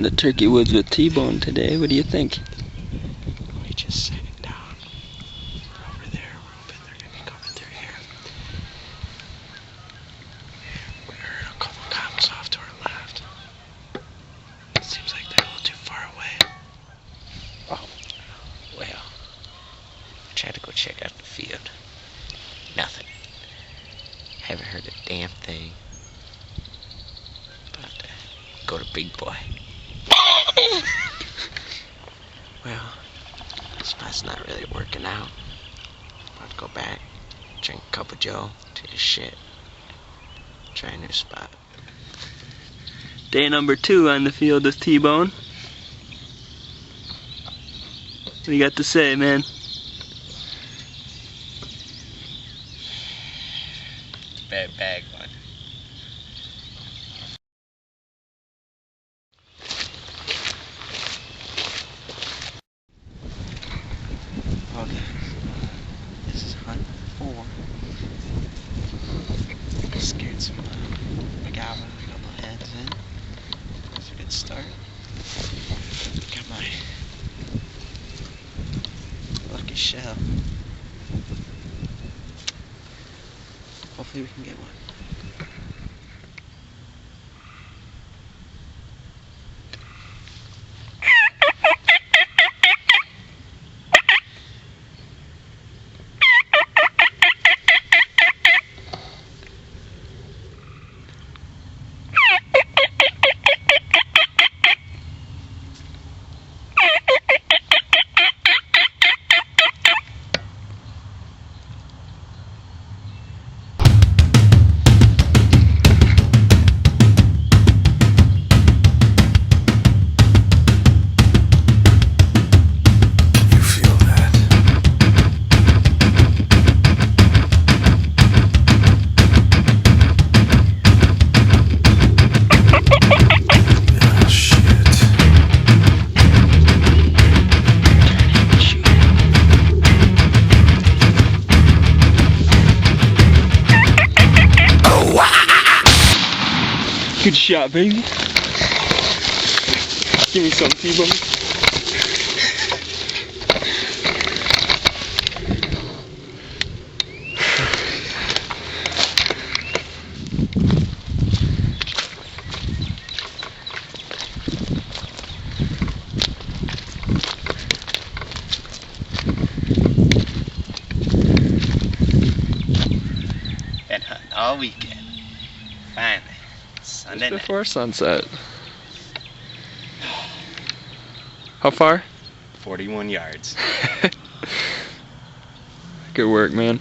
in the Turkey Woods with T-Bone today. What do you think? We just sitting down over there. We're hoping they're going to be coming through here. We heard a couple cows off to our left. Seems like they're a little too far away. Oh, well. I tried to go check out the field. Nothing. Haven't heard a damn thing. About to go to Big Boy. Well, this spot's not really working out. About to go back, drink a cup of Joe, take a shit, try a new spot. Day number 2 on the field with T-Bone. What do you got to say, man? Bad bag one. Okay. This is hunt 4. Scared some agava, a couple heads in. That's a good start. Got my lucky shell. Hopefully we can get one. Good shot, baby. Give me some, T-Bone. Been hunting all weekend. Finally. Sunday Just night. before sunset. How far? 41 yards. Good work, man.